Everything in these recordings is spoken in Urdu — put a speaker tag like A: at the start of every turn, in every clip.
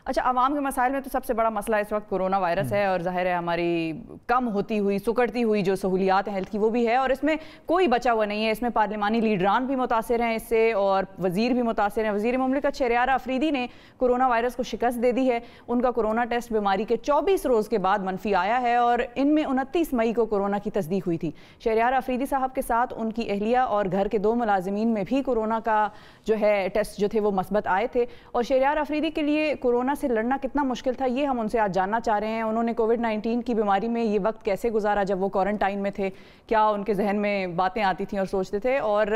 A: اچھا، عوام کے مسائل میں تو سب سے بڑا مسئلہ اس وقت کورونا وائرس ہے، اور ظاہر ہے ہماری کم ہوتی ہوئی سکڑتی ہوئی جو سہولیات ہیں ہیلتھ کی وہ بھی ہے، اور اس میں کوئی بچا ہوا نہیں ہے. اس میں پارلیمانی لیڈران بھی متاثر ہیں اس سے، اور وزیر بھی متاثر ہیں. وزیر مملکت شہریار آفریدی نے کورونا وائرس کو شکست دے دی ہے. ان کا کورونا ٹیسٹ بیماری کے 24 روز کے بعد منفی آیا ہے، اور ان میں 29 مئی کو کورونا کی تصدیق ہوئی تھی. شہریار آفریدی صاحب کے ساتھ ان کی اہلیہ اور گھر کے 2 ملازمین میں بھی کورونا کا جو ہے ٹیسٹ جو تھے وہ مثبت آئے تھے. اور شہریار آفریدی کے لیے کورونا سے لڑنا کتنا مشکل تھا یہ ہم ان سے آج جاننا چاہ رہے ہیں. انہوں نے کووڈ-19 کی بیماری میں یہ وقت کیسے گزارا جب وہ کوارنٹائن میں تھے، کیا ان کے ذہن میں باتیں آتی تھیں اور سوچتے تھے، اور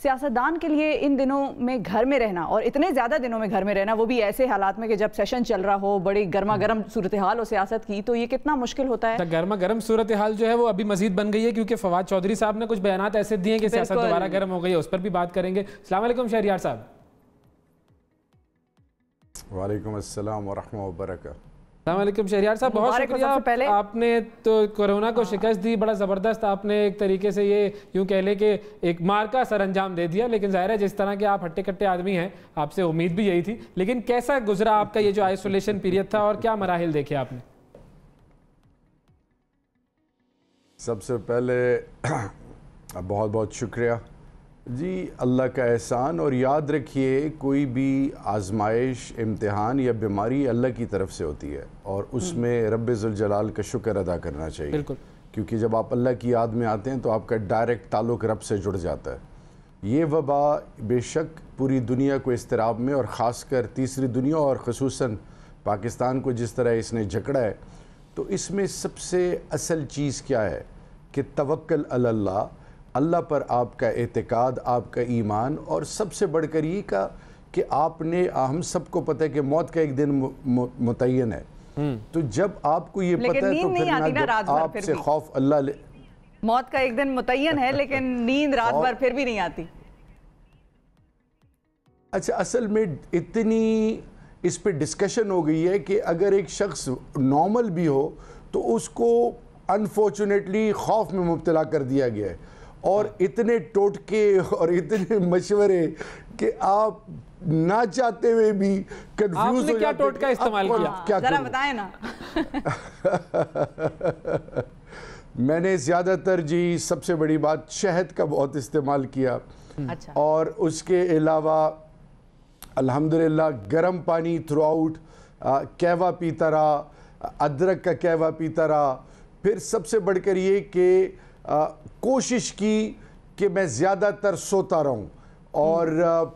A: سیاستدان کے لیے ان دنوں میں گھر میں رہنا، اور اتنے زیادہ دنوں میں گھر میں رہنا، وہ بھی ایسے حالات میں کہ جب سیشن چل رہا ہو، بڑی گرما گرم صورتحال ہو سیاست کی، تو یہ کتنا مشکل ہوتا ہے.
B: گرما گرم صورتحال جو ہے وہ ابھی مزید بن گئی ہے، کیونکہ فواد چودھری صاحب نے کچھ بیانات ایسے دیے ہیں کہ سیاست دوبارہ گرم ہو گئی ہے. اس پر بھی بات کریں گے. السلام علیکم شہریار صاحب.
C: وعلیکم السلام ورحمۃ اللہ وبرکاتہ.
B: السلام علیکم شہریار صاحب، بہت شکریہ. آپ نے تو کورونا کو شکست دی، بڑا زبردست. آپ نے ایک طریقے سے یہ یوں کہہ لیں کہ ایک مار کا سر انجام دے دیا، لیکن ظاہر ہے جس طرح کے آپ ہٹے کٹے آدمی ہیں، آپ سے امید بھی یہی تھی. لیکن کیسا گزرا آپ کا یہ جو آئسولیشن پیریڈ تھا، اور کیا مراحل دیکھے آپ نے؟
C: سب سے پہلے بہت بہت شکریہ جی، اللہ کا احسان. اور یاد رکھیے کوئی بھی آزمائش، امتحان یا بیماری اللہ کی طرف سے ہوتی ہے، اور اس میں رب ذوالجلال کا شکر ادا کرنا چاہیے. بالکل، کیونکہ جب آپ اللہ کی یاد میں آتے ہیں تو آپ کا ڈائریکٹ تعلق رب سے جڑ جاتا ہے. یہ وبا بے شک پوری دنیا کو اضطراب میں، اور خاص کر تیسری دنیا اور خصوصاً پاکستان کو جس طرح اس نے جکڑا ہے، تو اس میں سب سے اصل چیز کیا ہے کہ توکل علی اللہ، اللہ پر آپ کا اعتقاد، آپ کا ایمان، اور سب سے بڑھ کر یہ کہ آپ نے، ہم سب کو پتہ ہے کہ موت کا ایک دن متعین ہے. تو جب آپ کو یہ پتہ ہے تو پھر آپ سے خوف اللہ
A: موت کا ایک دن متعین ہے، لیکن نیند رات بھر پھر بھی نہیں آتی.
C: اچھا، اصل میں اتنی اس پہ ڈسکشن ہو گئی ہے کہ اگر ایک شخص نارمل بھی ہو تو اس کو انفارچونیٹلی خوف میں مبتلا کر دیا گیا ہے، اور اتنے ٹوٹکے اور اتنے مشورے کہ آپ نہ چاہتے ہوئے بھی کنفیوز ہو جاتے ہیں. آپ نے
B: کیا ٹوٹکا استعمال کیا؟
A: ذرا بتائیں نا.
C: میں نے زیادہ تر جی سب سے بڑی بات شہد کا بہت استعمال کیا، اور اس کے علاوہ الحمدللہ گرم پانی تھرو آؤٹ، قہوہ پیتا رہا، ادرک کا قہوہ پیتا رہا. پھر سب سے بڑھ کر یہ کہ کوشش کی کہ میں زیادہ تر سوتا رہوں، اور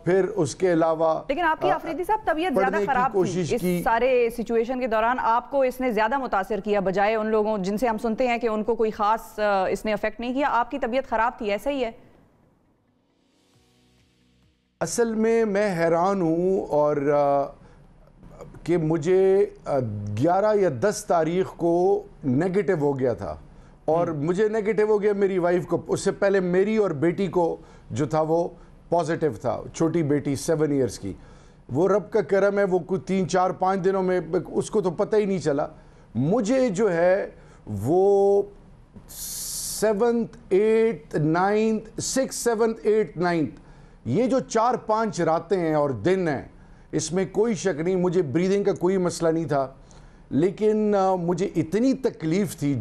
C: پھر اس کے علاوہ
A: لیکن آپ کی آفریدی صاحب طبیعت زیادہ خراب تھی اس سارے سچویشن کے دوران. آپ کو اس نے زیادہ متاثر کیا بجائے ان لوگوں جن سے ہم سنتے ہیں کہ ان کو کوئی خاص اس نے افیکٹ نہیں کیا. آپ کی طبیعت خراب تھی، ایسا ہی ہے؟
C: اصل میں حیران ہوں، اور کہ مجھے 11 یا 10 تاریخ کو نیگیٹو ہو گیا تھا، اور مجھے نیگیٹو ہو گیا، میری وائف کو. اس سے پہلے میری اور بیٹی کو جو تھا وہ پازیٹیو تھا، چھوٹی بیٹی 7 ایئرز کی. وہ رب کا کرم ہے، وہ کوئی 3 4 5 دنوں میں اس کو تو پتہ ہی نہیں چلا. مجھے جو ہے وہ 7th 8th 9th 6th 7th 8th 9th یہ جو 4-5 راتیں ہیں اور دن ہیں، اس میں کوئی شک نہیں مجھے بریدنگ کا کوئی مسئلہ نہیں تھا، لیکن مجھے اتنی تکلیف تھی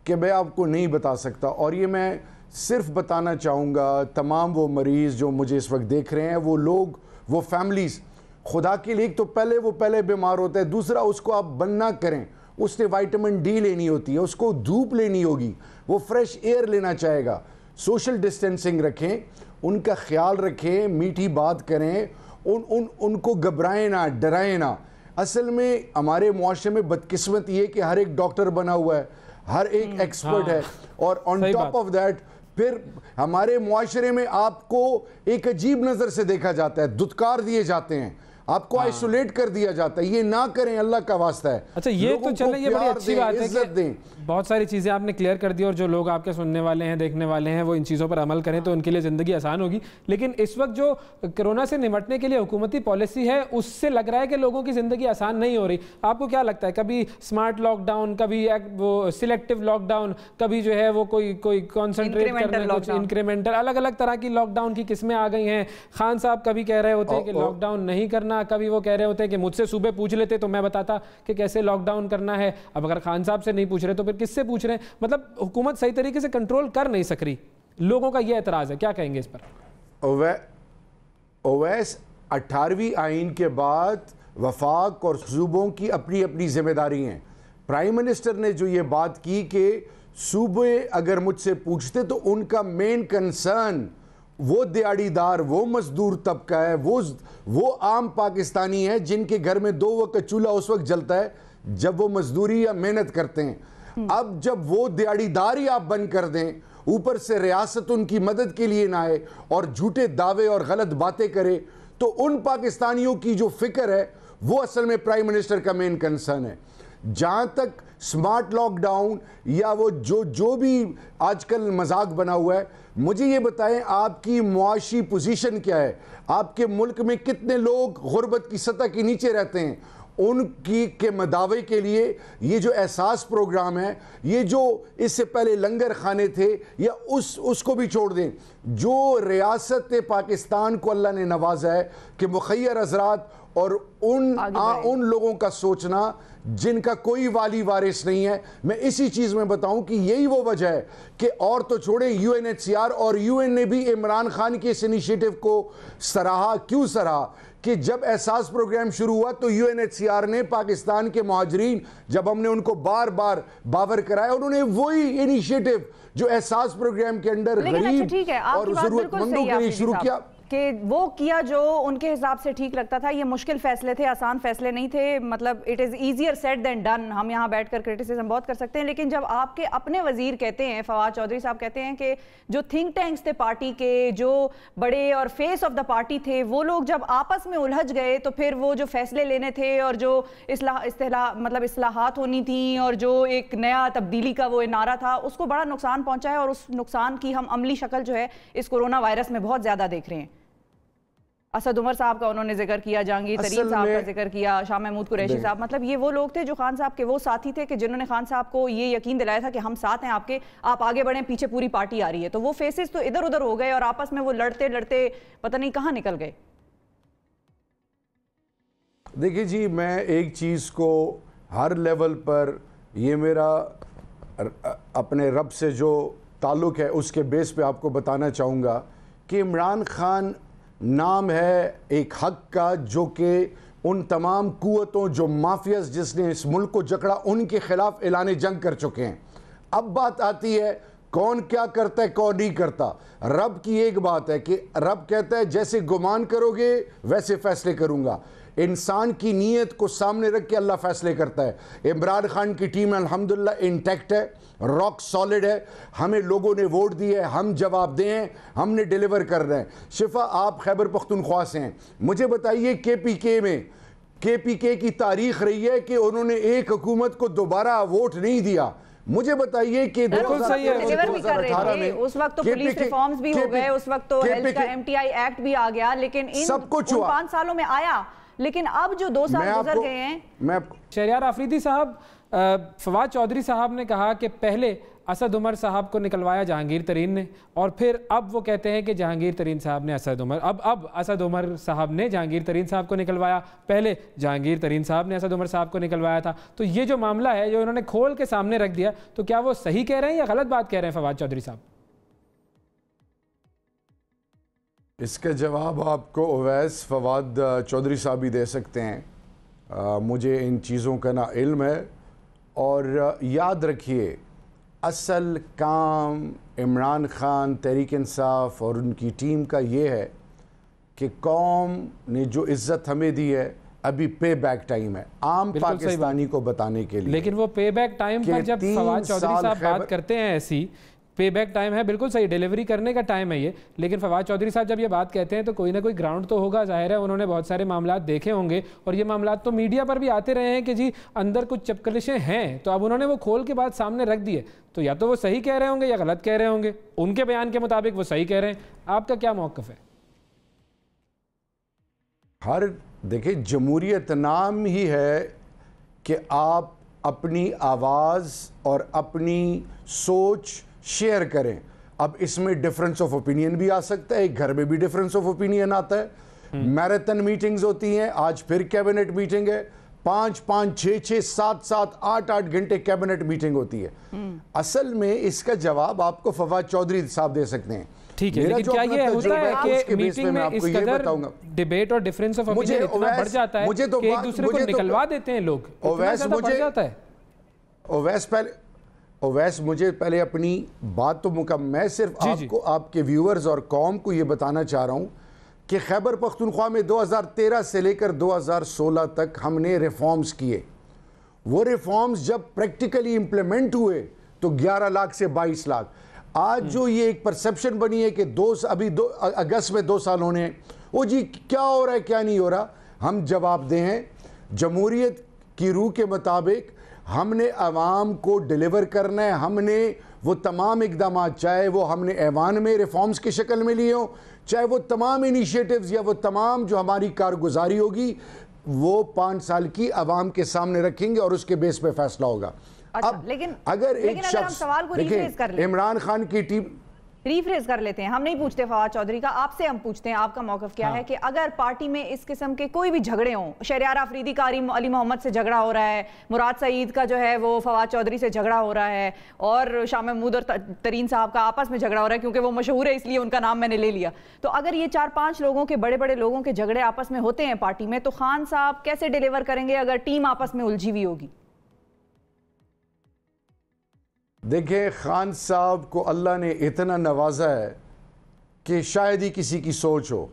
C: کہ میں آپ کو نہیں بتا سکتا. اور یہ میں صرف بتانا چاہوں گا تمام وہ مریض جو مجھے اس وقت دیکھ رہے ہیں، وہ لوگ، وہ فیملیز، خدا کے لیے تو پہلے بیمار ہوتا ہے، دوسرا اس کو آپ بند نہ کریں. اس نے وائٹامن ڈی لینی ہوتی ہے، اس کو دھوپ لینی ہوگی، وہ فریش ایئر لینا چاہے گا. سوشل ڈسٹینسنگ رکھیں، ان کا خیال رکھیں، میٹھی بات کریں، ان کو گھبرائیں نہ، ڈرائیں نہ. اصل میں ہمارے معاشرے میں بدقسمت یہ کہ ہر ایک ڈاکٹر بنا ہوا ہے، ہر ایک ایکسپرٹ ہے، اور آن ٹاپ آف دیٹ پھر ہمارے معاشرے میں آپ کو ایک عجیب نظر سے دیکھا جاتا ہے، دھتکار دیے جاتے ہیں، آپ کو آئسولیٹ کر دیا جاتا ہے. یہ نہ کریں، اللہ کا واسطہ ہے.
B: اچھا، یہ تو چلیں، یہ بڑی اچھی بات ہے کہ بہت ساری چیزیں آپ نے کلیئر کر دی اور جو لوگ آپ کے سننے والے ہیں دیکھنے والے ہیں وہ ان چیزوں پر عمل کریں تو ان کے لیے زندگی آسان ہوگی. لیکن اس وقت جو کرونا سے نمٹنے کے لیے حکومتی پالیسی ہے اس سے لگ رہا ہے کہ لوگوں کی زندگی آسان نہیں ہو رہی. آپ کو کیا لگتا ہے کبھی اسمارٹ لاک ڈاؤن, کبھی وہ سلیکٹیو لاک ڈاؤن, کبھی جو ہے وہ کوئی کانسنٹریٹ کرنا, انکریمنٹل, الگ الگ طرح کی لاک ڈاؤن کی قسمیں آ گئی ہیں. خان صاحب کبھی کہہ رہے ہوتے ہیں کہ لاک ڈاؤن نہیں کرنا, کبھی وہ کہہ رہے ہوتے ہیں کہ مجھ سے صوبے پوچھ لیتے تو میں بتاتا کہ کیسے لاک ڈاؤن کرنا ہے. اب اگر خان صاحب سے نہیں پوچھ رہے تو پھر کس سے پوچھ رہے ہیں؟ مطلب حکومت صحیح طریقے سے کنٹرول کر نہیں سک رہی. لوگوں کا یہ اعتراض ہے, کیا کہیں گے اس پر؟
C: اویس 18ویں آئین کے بعد وفاق اور صوبوں کی اپنی اپنی ذمہ داری ہیں. پرائم منسٹر نے جو یہ بات کی کہ صوبے اگر مجھ سے پوچھتے تو ان کا مین کنسرن وہ دیہڑی دار, وہ مزدور طبقہ ہے, وہ عام پاکستانی ہے جن کے گھر میں 2 وقت چولہا اس وقت جلتا ہے جب وہ مزدوری یا محنت کرتے ہیں. اب جب وہ دیہڑی دار ہی آپ بند کر دیں, اوپر سے ریاست ان کی مدد کے لیے نہ آئے اور جھوٹے دعوے اور غلط باتیں کرے, تو ان پاکستانیوں کی جو فکر ہے وہ اصل میں پرائم منسٹر کا مین کنسرن ہے. جہاں تک سمارٹ لاک ڈاؤن یا وہ جو بھی آج کل مذاق بنا ہوا ہے, مجھے یہ بتائیں آپ کی معاشی پوزیشن کیا ہے؟ آپ کے ملک میں کتنے لوگ غربت کی سطح کے نیچے رہتے ہیں؟ ان کے مداوے کے لیے یہ جو احساس پروگرام ہے, یہ جو اس سے پہلے لنگر خانے تھے, یا اس کو بھی چھوڑ دیں. جو ریاست پاکستان کو اللہ نے نوازا ہے کہ مخیر حضرات اور ان لوگوں کا سوچنا جن کا کوئی والی وارث نہیں ہے, میں اسی چیز میں بتاؤں کہ یہی وہ وجہ ہے کہ اور تو چھوڑیں UNHCR اور UN نے بھی عمران خان کے اس انیشیٹو کو سراہا. کیوں سراہا؟ کہ جب احساس پروگرام شروع ہوا تو UNHCR نے پاکستان کے مہاجرین, جب ہم نے ان کو بار بار باور کرایا, انہوں نے وہی انیشیٹو جو احساس پروگرام کے اندر غریب اور ضرورت مندوں کے لیے شروع کیا
A: کہ وہ کیا جو ان کے حساب سے ٹھیک لگتا تھا. یہ مشکل فیصلے تھے, آسان فیصلے نہیں تھے. مطلب it is easier said than done. ہم یہاں بیٹھ کر کرٹیسزم بہت کر سکتے ہیں, لیکن جب آپ کے اپنے وزیر کہتے ہیں, فواد چودھری صاحب کہتے ہیں کہ جو تھنک ٹینکس تھے پارٹی کے, جو بڑے اور فیس آف دا پارٹی تھے, وہ لوگ جب آپس میں الجھ گئے تو پھر وہ جو فیصلے لینے تھے اور جو اصلاحات ہونی تھیں اور جو ایک نیا تبدیلی کا وہ نعرہ تھا, اس کو بڑا نقصان پہنچا ہے. اور اس نقصان کی ہم عملی شکل جو ہے اس کورونا وائرس میں بہت زیادہ دیکھ رہے ہیں. اسد عمر صاحب کا انہوں نے ذکر کیا, جہانگیر ترین صاحب کا ذکر کیا, شاہ محمود قریشی صاحب. مطلب یہ وہ لوگ تھے جو خان صاحب کے وہ ساتھی تھے کہ جنہوں نے خان صاحب کو یہ یقین دلایا تھا کہ ہم ساتھ ہیں آپ کے, آپ آگے بڑھیں, پیچھے پوری پارٹی آ رہی ہے. تو وہ فیسز تو ادھر ادھر ہو گئے اور آپس میں وہ لڑتے لڑتے پتہ نہیں کہاں نکل گئے.
C: دیکھیں جی, میں ایک چیز کو ہر لیول پر, یہ میرا اپنے رب سے جو تعلق ہے اس کے بیس پہ آپ کو بتانا چاہوں گا کہ عمران خان نام ہے ایک حق کا جو کہ ان تمام قوتوں, جو مافیاز جس نے اس ملک کو جکڑا, ان کے خلاف اعلان جنگ کر چکے ہیں. اب بات آتی ہے کون کیا کرتا ہے کون نہیں کرتا. رب کی ایک بات ہے کہ رب کہتا ہے جیسے گمان کرو گے ویسے فیصلے کروں گا. انسان کی نیت کو سامنے رکھ کے اللہ فیصلے کرتا ہے. عمران خان کی ٹیم الحمدللہ انٹیکٹ ہے, راک سالڈ ہے. ہمیں لوگوں نے ووٹ دی ہے, ہم جواب دیں ہیں, ہم نے ڈیلیور کر رہے ہیں. شفا آپ خیبر پختونخوا سے ہیں, مجھے بتائیے KPK میں KPK کی تاریخ رہی ہے کہ انہوں نے ایک حکومت کو دوبارہ ووٹ نہیں دیا. مجھے بتائیے کہ
A: 2018 میں اس وقت تو پولیس ریفارمز بھی ہو گئے, اس وقت تو ہیلتھ کا MTI ایکٹ بھی آ گیا, لیکن ان 5 سالوں میں آیا, لیکن اب جو 2 سال گزر گئے ہیں.
B: شہریار آفریدی صاحب, فواد چودھری صاحب نے کہا کہ پہلے اسد عمر صاحب کو نکلوایا جہانگیر ترین نے, اور پھر اب وہ کہتے ہیں کہ جہانگیر ترین صاحب نے اب اسد عمر صاحب نے جہانگیر ترین صاحب کو نکلوایا, پہلے جہانگیر ترین صاحب نے اسد عمر صاحب کو نکلوایا تھا. تو یہ جو معاملہ ہے جو انہوں نے کھول کے سامنے رکھ دیا, تو کیا وہ صحیح کہہ رہے ہیں یا غلط بات کہہ رہے ہیں فواد چودھری صاحب؟
C: اس کا جواب آپ کو اویس فواد چودھری صاحب ہی دے سکتے ہیں. مجھے ان چیزوں کا نہ علم ہے. اور یاد رکھیے, اصل کام عمران خان, تحریک انصاف اور ان کی ٹیم کا یہ ہے کہ قوم نے جو عزت ہمیں دی ہے, ابھی پے بیک ٹائم ہے عام پاکستانی کو بتانے کے لیے.
B: لیکن وہ پے بیک ٹائم پر جب فواد چودھری صاحب بات کرتے ہیں ایسی پے بیک ٹائم ہے، بالکل صحیح، ڈیلیوری کرنے کا ٹائم ہے یہ. لیکن فواد چودھری صاحب جب یہ بات کہتے ہیں تو کوئی نہ کوئی گراؤنڈ تو ہوگا. ظاہر ہے انہوں نے بہت سارے معاملات دیکھے ہوں گے اور یہ معاملات تو میڈیا پر بھی آتے رہے ہیں کہ جی اندر کچھ چپکلشیں ہیں، تو اب انہوں نے وہ کھول کے بات سامنے رکھ دی ہے. تو یا تو وہ صحیح کہہ رہے ہوں گے یا غلط کہہ رہے ہوں گے. ان کے بیان کے مطابق وہ صحیح کہہ رہے ہیں. آپ کا کیا موقف ہے؟
C: دیکھیں، جمہوریت نام ہی ہے کہ آپ اپنی آواز اور اپنی سوچ شیئر کریں. اب اس میں ڈیفرنس آف اوپینین بھی آ سکتا ہے، گھر میں بھی ڈیفرنس آف اوپینین آتا ہے. میراتھن میٹنگز ہوتی ہیں، آج پھر کیبنٹ میٹنگ ہے، 5-5, 6-6, 7-7, 8-8 گھنٹے کیبنٹ میٹنگ ہوتی ہے. اصل میں اس کا جواب آپ کو فواد چودھری صاحب دے سکتے ہیں.
B: ٹھیک ہے، لیکن کیا یہ ہوتا ہے کہ میٹنگ میں اس قدر ڈیبیٹ اور ڈیفرنس آف اوپینین اتنا بڑھ جاتا ہے کہ ایک دوسرے کو نکلوا دیتے ہیں لوگ؟ اتنا زیادہ بڑھ جاتا ہے؟
C: اویس مجھے پہلے اپنی بات تو مکمل، میں صرف آپ کو، آپ کے ویورز اور قوم کو یہ بتانا چاہ رہا ہوں کہ خیبر پختونخوا میں 2013 سے لے کر 2016 تک ہم نے ریفارمز کیے. وہ ریفارمز جب پریکٹیکلی امپلیمنٹ ہوئے تو 11 لاکھ سے 22 لاکھ. آج جو یہ ایک پرسپشن بنی ہے کہ ابھی اگست میں 2 سال ہونے ہیں، وہ جی کیا ہو رہا ہے کیا نہیں ہو رہا، ہم جواب دیں ہیں. جمہوریت کی روح کے مطابق ہم نے عوام کو ڈیلیور کرنا ہے. ہم نے وہ تمام اقدامات، چاہے وہ ہم نے ایوان میں ریفارمز کی شکل میں لیے ہوں، چاہے وہ تمام انیشیٹیوز یا وہ تمام جو ہماری کارگزاری ہوگی، وہ 5 سال کی عوام کے سامنے رکھیں گے اور اس کے بیس پہ فیصلہ ہوگا. اب اگر ایک شخص دیکھیں، عمران خان کی ٹیم
A: ریفریز کر لیتے ہیں، ہم نہیں پوچھتے فواد چودھری کا، آپ سے ہم پوچھتے ہیں آپ کا موقف کیا ہے کہ اگر پارٹی میں اس قسم کے کوئی بھی جھگڑے ہوں، شہریار آفریدی کا علی محمد سے جھگڑا ہو رہا ہے، مراد سعید کا جو ہے وہ فواد چودھری سے جھگڑا ہو رہا ہے، اور شاہ محمود اور ترین صاحب کا آپس میں جھگڑا ہو رہا ہے کیونکہ وہ مشہور ہے اس لیے ان کا نام میں نے لے لیا، تو اگر یہ 4-5 لوگوں کے بڑے بڑے لوگوں کے جھگڑے آپس میں ہوتے ہیں پارٹی میں، تو خان صاحب کیسے ڈیلیور کریں گے اگر ٹیم آپس میں الجھی ہوئی ہوگی؟
C: دیکھیں، خان صاحب کو اللہ نے اتنا نوازا ہے کہ شاید ہی کسی کی سوچ ہو.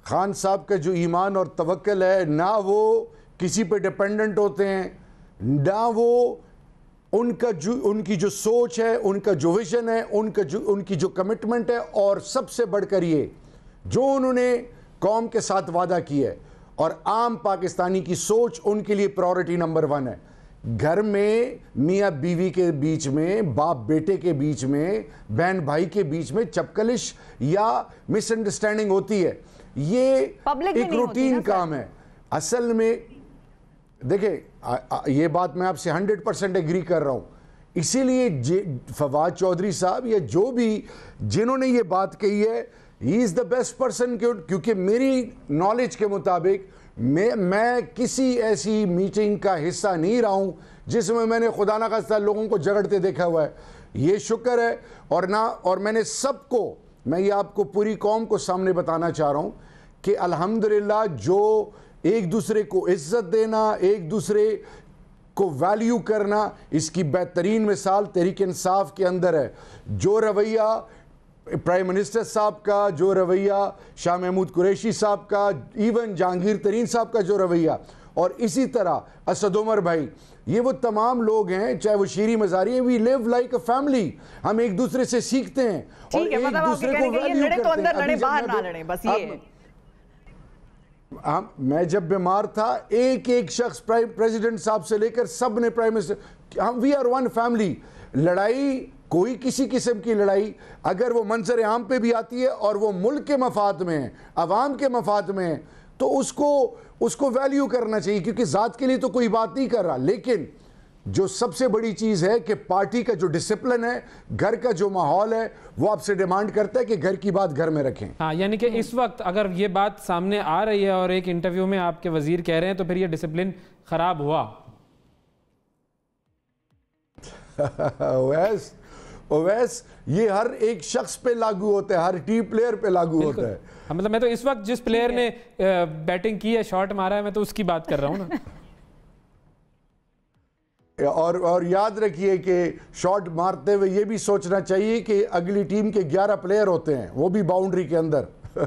C: خان صاحب کا جو ایمان اور توکل ہے، نہ وہ کسی پہ ڈیپینڈنٹ ہوتے ہیں، نہ وہ ان کی جو سوچ ہے، ان کا جو ویژن ہے، ان کی جو کمٹمنٹ ہے، اور سب سے بڑھ کر یہ جو انہوں نے قوم کے ساتھ وعدہ کیا ہے اور عام پاکستانی کی سوچ ان کے لیے پرائورٹی نمبر 1 ہے. گھر میں میاں بیوی کے بیچ میں، باپ بیٹے کے بیچ میں، بہن بھائی کے بیچ میں چپکلش یا مس انڈرسٹینڈنگ ہوتی ہے، یہ ایک روٹین کام ہے. اصل میں دیکھیں، یہ بات میں آپ سے 100% ایگری کر رہا ہوں. اسی لیے فواد چودھری صاحب یا جو بھی جنہوں نے یہ بات کہی ہے، ہی از دا بیسٹ پرسن، کیونکہ میری نالج کے مطابق میں کسی ایسی میٹنگ کا حصہ نہیں رہا ہوں جس میں نے خدا نہ خواستہ لوگوں کو جھگڑتے دیکھا ہوا ہے. یہ شکر ہے. اور میں نے سب کو، میں یہ آپ کو پوری قوم کو سامنے بتانا چاہ رہا ہوں کہ الحمدللہ جو ایک دوسرے کو عزت دینا، ایک دوسرے کو ویلیو کرنا، اس کی بہترین مثال تحریک انصاف کے اندر ہے. جو رویہ پرائم منسٹر صاحب کا، جو رویہ شاہ محمود قریشی صاحب کا، ایون جہانگیر ترین صاحب کا جو رویہ، اور اسی طرح اسد عمر بھائی، یہ وہ تمام لوگ ہیں، چاہے وہ شیری مزاری ہیں، وی لیو لائک اے فیملی. ہم ایک دوسرے سے سیکھتے ہیں اور ایک دوسرے کو ویلیو کرتے ہیں. میں جب بیمار تھا، ایک شخص پریزیڈنٹ صاحب سے لے کر سب نے پرائم منسٹر، ہم وی آر ون فیملی. لڑائی، کوئی کسی قسم کی لڑائی اگر وہ منظر عام پہ بھی آتی ہے اور وہ ملک کے مفاد میں ہے، عوام کے مفاد میں ہے، تو اس کو ویلیو کرنا چاہیے، کیونکہ ذات کے لیے تو کوئی بات نہیں کر رہا. لیکن جو سب سے بڑی چیز ہے کہ پارٹی کا جو ڈسپلن ہے، گھر کا جو ماحول ہے، وہ آپ سے ڈیمانڈ کرتا ہے کہ گھر کی بات گھر میں رکھیں.
B: ہاں، یعنی کہ اس وقت اگر یہ بات سامنے آ رہی ہے اور ایک انٹرویو میں آپ کے وزیر کہہ رہے ہیں تو پھر یہ ڈسپلن خراب ہوا.
C: اویس، یہ ہر ایک شخص پہ لاگو ہوتا ہے، ہر ٹیم پلیئر پہ لاگو ہوتا ہے.
B: مطلب میں تو اس وقت جس پلیئر نے بیٹنگ کی ہے، شاٹ مارا ہے، میں تو اس کی بات کر رہا ہوں نا.
C: اور یاد رکھیے کہ شاٹ مارتے ہوئے یہ بھی سوچنا چاہیے کہ اگلی ٹیم کے 11 پلیئر ہوتے ہیں، وہ بھی باؤنڈری کے اندر.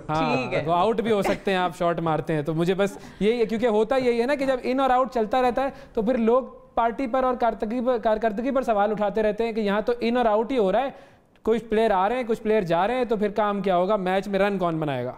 B: ہاں، وہ آؤٹ بھی ہو سکتے ہیں آپ شاٹ مارتے ہیں. تو مجھے بس یہی ہے، کیونکہ ہوتا یہی ہے نا کہ جب ان اور آؤٹ چلتا رہتا ہے تو پھر لوگ پارٹی پر اور کارکردگی پر سوال اٹھاتے رہتے ہیں کہ یہاں تو ان اور آؤٹ ہی ہو رہا ہے. کچھ پلیئر آ رہے ہیں کچھ پلیئر جا رہے ہیں تو پھر کام کیا ہوگا؟ میچ میں رن کون بنائے گا؟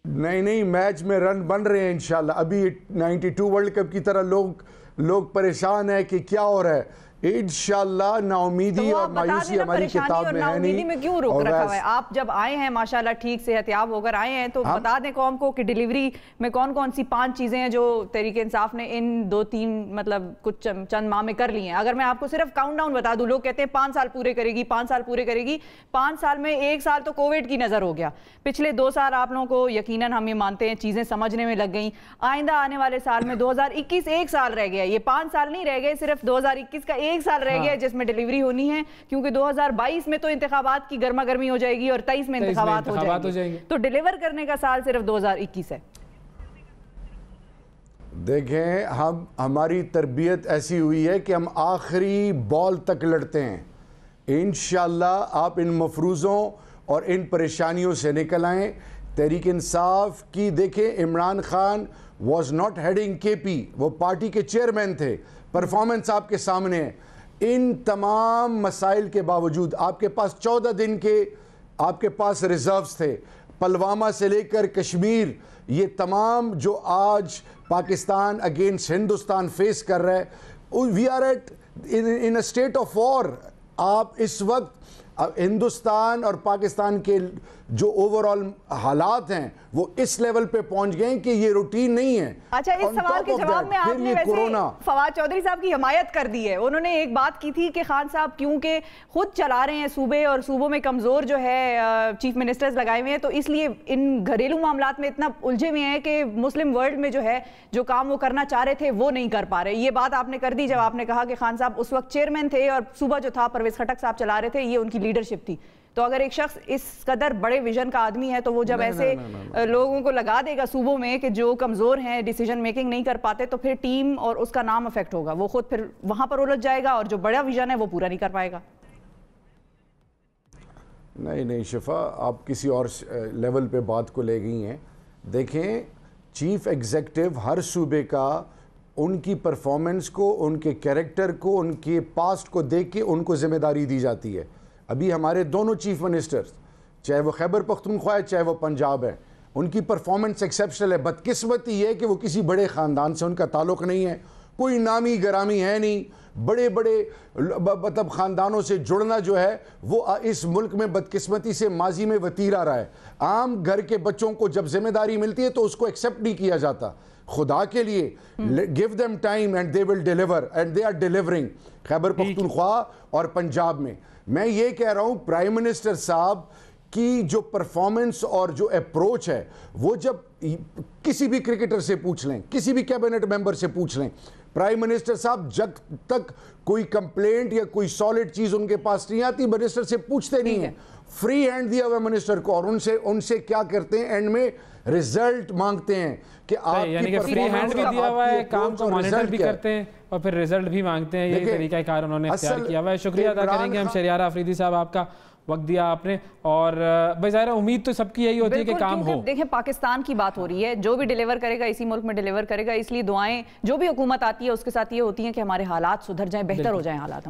C: نہیں میچ میں رن بن رہے ہیں انشاءاللہ. ابھی 92 ورلڈ کپ کی طرح لوگ پریشان ہیں کہ کیا ہو رہا ہے. انشاءاللہ نا امیدی اور مایوسی ہماری کتاب میں ہے نہیں.
A: میں کیوں روک رکھا ہوا ہے؟ آپ جب آئے ہیں ماشاءاللہ ٹھیک صحتیاب ہو کر آئے ہیں تو بتا دیں قوم کو کہ ڈیلیوری میں کون کون سی 5 چیزیں ہیں جو تحریک انصاف نے ان 2-3 مطلب کچھ چند ماہ میں کر لی ہیں. اگر میں آپ کو صرف کاؤنٹ ڈاؤن بتا دوں، لوگ کہتے ہیں 5 سال پورے کرے گی 5 سال پورے کرے گی. 5 سال میں 1 سال تو کووڈ کی نظر ہو گیا. پچھلے 2 سال آپ لوگوں کو یقیناً ہم یہ مانتے ہیں چیزیں سمجھنے میں لگ گئیں. آئندہ آنے والے سال میں 2021 1 سال رہ گیا. یہ 5 سال نہیں رہ گئے، صرف 2021 کا 1 سال رہ گیا جس میں ڈیلیوری ہونی ہے، کیونکہ 2022 میں تو انتخابات کی گرما گرمی ہو جائے گی اور 23 میں انتخابات ہو جائیں گے. تو ڈیلیور کرنے کا سال صرف 2021 ہے.
C: دیکھیں ہماری تربیت ایسی ہوئی ہے کہ ہم آخری بال تک لڑتے ہیں. انشاءاللہ آپ ان مفروضوں اور ان پریشانیوں سے نکل آئیں. تحریک انصاف کی دیکھیں Imran Khan was not heading کے پی، وہ پارٹی کے چیئرمین تھے. پرفارمنس آپ کے سامنے ہے. ان تمام مسائل کے باوجود آپ کے پاس 14 دن کے آپ کے پاس ریزروز تھے. پلوامہ سے لے کر کشمیر، یہ تمام جو آج پاکستان اگینسٹ ہندوستان فیس کر رہا ہے، we are at in state of war. آپ اس وقت ہندوستان اور پاکستان کے جو اوورآل حالات ہیں وہ اس لیول پہ پہنچ گئے ہیں کہ یہ روٹین نہیں ہے.
A: اچھا، اس سوال کے جواب میں آپ نے ویسے فواد چودھری صاحب کی حمایت کر دی ہے. انہوں نے ایک بات کی تھی کہ خان صاحب کیونکہ خود چلا رہے ہیں صوبے اور صوبوں میں کمزور جو ہے چیف منسٹرز لگائے ہوئے ہیں، تو اس لیے ان گھریلو معاملات میں اتنا الجھے ہوئے ہیں کہ مسلم ورلڈ میں جو ہے جو کام وہ کرنا چاہ رہے تھے وہ نہیں کر پا رہے. یہ بات آپ نے کر دی جب آپ نے کہا کہ خان صاحب اس وقت چیئرمین تھے اور صوبہ جو تھا پرویز خٹک صاحب چلا رہے تھے، یہ ان کی لیڈرشپ تھی. تو اگر ایک شخص اس قدر بڑے ویژن کا آدمی ہے تو وہ جب ایسے لوگوں کو لگا دے گا صوبوں میں کہ جو کمزور ہیں ڈیسیجن میکنگ نہیں کر پاتے، تو پھر ٹیم اور اس کا نام افیکٹ ہوگا. وہ خود پھر وہاں پر الجھ جائے گا اور جو بڑا ویژن ہے وہ پورا نہیں کر پائے گا.
C: نہیں شفا، آپ کسی اور لیول پہ بات کو لے گئی ہیں. دیکھیں چیف ایگزیکٹو ہر صوبے کا ان کی پرفارمنس کو، ان کے کیریکٹر کو، ان کے پاسٹ کو دیکھ کے ان کو ذمہ داری دی جاتی ہے. ابھی ہمارے دونوں چیف منسٹرز، چاہے وہ خیبر پختونخوا ہے چاہے وہ پنجاب ہے، ان کی پرفارمنس ایکسیپشنل ہے. بدقسمتی یہ ہے کہ وہ کسی بڑے خاندان سے ان کا تعلق نہیں ہے، کوئی نامی گرامی ہے نہیں. بڑے مطلب خاندانوں سے جڑنا جو ہے وہ اس ملک میں بدقسمتی سے ماضی میں وتیرا رہا ہے. عام گھر کے بچوں کو جب ذمہ داری ملتی ہے تو اس کو ایکسیپٹ نہیں کیا جاتا. خدا کے لیے give them time and they will deliver and they are delivering. Khyber Pakhtunkhwa اور پنجاب میں یہ کہہ رہا ہوں پرائم منسٹر صاحب کی جو پرفارمنس اور جو اپروچ ہے، وہ جب کسی بھی کرکٹر سے پوچھ لیں، کسی بھی کیبنٹ ممبر سے پوچھ لیں، پرائم منسٹر صاحب جب تک کوئی کمپلینٹ یا کوئی سالڈ چیز ان کے پاس نہیں آتی منسٹر سے پوچھتے نہیں ہیں. فری ہینڈ دیا ہوا منسٹر کو، اور ان سے کیا کرتے ہیں، اینڈ میں ریزلٹ مانگتے ہیں کہ آپ
B: یعنی کہ فری ہینڈ بھی دیا ہوا ہے، کام کو مانیٹر بھی کرتے ہیں اور پھر ریزلٹ بھی مانگتے ہیں. یہ طریقہ کار انہوں نے اختیار کیا ہوا ہے. شکریہ ادا کریں گے ہم شہریار آفریدی صاحب، آپ کا وقت دیا آپ نے. اور بظاہر امید تو سب کی یہی ہوتی ہے کہ کام ہو.
A: دیکھیں پاکستان کی بات ہو رہی ہے، جو بھی ڈیلیور کرے گا اسی ملک میں ڈیلیور کرے گا. اس لیے دعائیں جو بھی حکومت آتی ہے اس کے ساتھ یہ ہوتی ہیں کہ ہمارے حالات سدھر جائیں، بہتر ہو جائیں حالات.